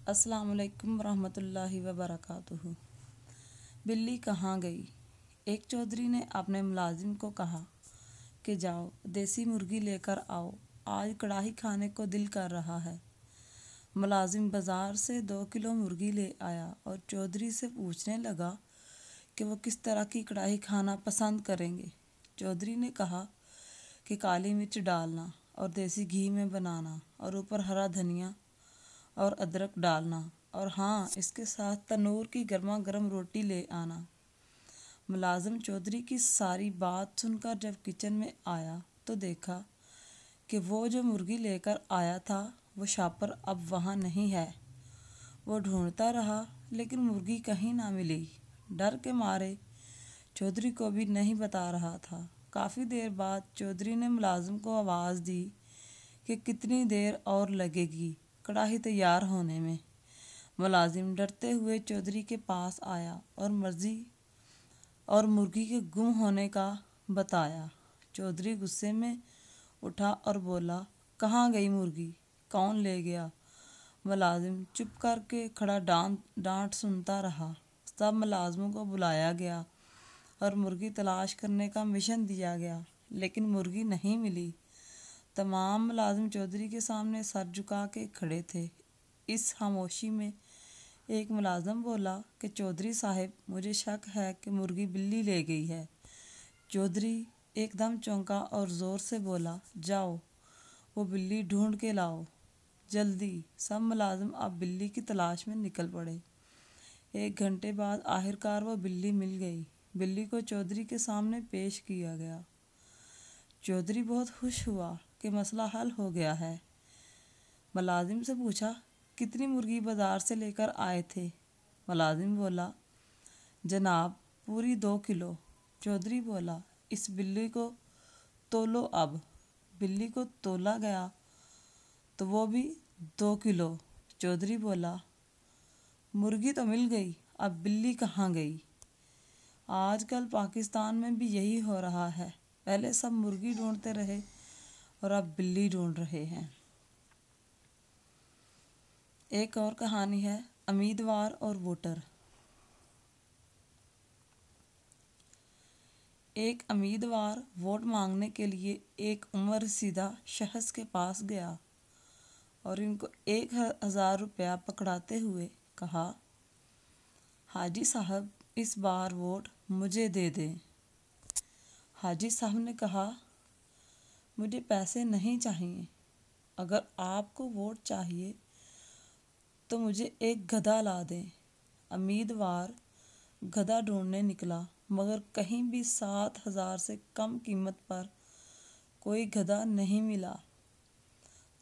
अस्सलाम वालेकुम रहमतुल्लाहि व बरकातुहू। बिल्ली कहाँ गई? एक चौधरी ने अपने मुलाजिम को कहा कि जाओ देसी मुर्गी लेकर आओ, आज कड़ाही खाने को दिल कर रहा है। मुलाजिम बाज़ार से 2 किलो मुर्गी ले आया और चौधरी से पूछने लगा कि वो किस तरह की कड़ाही खाना पसंद करेंगे। चौधरी ने कहा कि काली मिर्च डालना और देसी घी में बनाना और ऊपर हरा धनिया और अदरक डालना, और हाँ, इसके साथ तनूर की गर्मा गर्म रोटी ले आना। मुलाजिम चौधरी की सारी बात सुनकर जब किचन में आया तो देखा कि वो जो मुर्गी लेकर आया था वो शॉपर अब वहाँ नहीं है। वो ढूंढता रहा लेकिन मुर्गी कहीं ना मिली। डर के मारे चौधरी को भी नहीं बता रहा था। काफ़ी देर बाद चौधरी ने मुलाजिम को आवाज़ दी कि कितनी देर और लगेगी कड़ाही तैयार होने में। मुलाजिम डरते हुए चौधरी के पास आया और मुर्गी के गुम होने का बताया। चौधरी गुस्से में उठा और बोला, कहाँ गई मुर्गी? कौन ले गया? मुलाजिम चुप करके खड़ा डांट सुनता रहा। सब मुलाजिमों को बुलाया गया और मुर्गी तलाश करने का मिशन दिया गया, लेकिन मुर्गी नहीं मिली। तमाम मुलाजिम चौधरी के सामने सर झुका के खड़े थे। इस खामोशी में एक मुलाजिम बोला कि चौधरी साहब, मुझे शक है कि मुर्गी बिल्ली ले गई है। चौधरी एकदम चौंका और ज़ोर से बोला, जाओ वो बिल्ली ढूंढ के लाओ, जल्दी। सब मुलाजिम अब बिल्ली की तलाश में निकल पड़े। 1 घंटे बाद आखिरकार वो बिल्ली मिल गई। बिल्ली को चौधरी के सामने पेश किया गया। चौधरी बहुत खुश हुआ कि मसला हल हो गया है। मुलाजिम से पूछा, कितनी मुर्गी बाज़ार से लेकर आए थे? मुलाजिम बोला, जनाब पूरी 2 किलो। चौधरी बोला, इस बिल्ली को तोलो अब। बिल्ली को तोला गया तो वो भी 2 किलो। चौधरी बोला, मुर्गी तो मिल गई, अब बिल्ली कहाँ गई? आजकल पाकिस्तान में भी यही हो रहा है। पहले सब मुर्गी ढूंढते रहे और अब बिल्ली ढूंढ रहे हैं। एक और कहानी है, उम्मीदवार और वोटर। एक उम्मीदवार वोट मांगने के लिए एक उम्र रसीदा शख्स के पास गया और इनको 1000 रुपया पकड़ाते हुए कहा, हाजी साहब, इस बार वोट मुझे दे दें। हाजी साहब ने कहा, मुझे पैसे नहीं चाहिए। अगर आपको वोट चाहिए तो मुझे एक गधा ला दें। उम्मीदवार गधा ढूंढने निकला, मगर कहीं भी 7000 से कम कीमत पर कोई गधा नहीं मिला।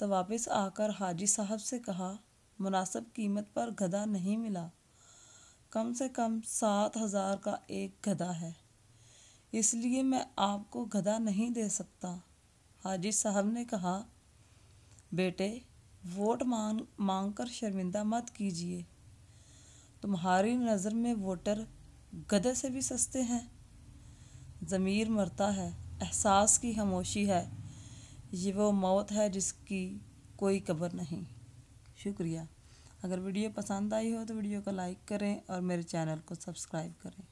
तो वापस आकर हाजी साहब से कहा, मुनासिब कीमत पर गधा नहीं मिला, कम से कम 7000 का एक गधा है, इसलिए मैं आपको गधा नहीं दे सकता। हाजी साहब ने कहा, बेटे, वोट मांग कर शर्मिंदा मत कीजिए। तुम्हारी नज़र में वोटर गधे से भी सस्ते हैं। ज़मीर मरता है, एहसास की खामोशी है, ये वो मौत है जिसकी कोई कब्र नहीं। शुक्रिया। अगर वीडियो पसंद आई हो तो वीडियो को लाइक करें और मेरे चैनल को सब्सक्राइब करें।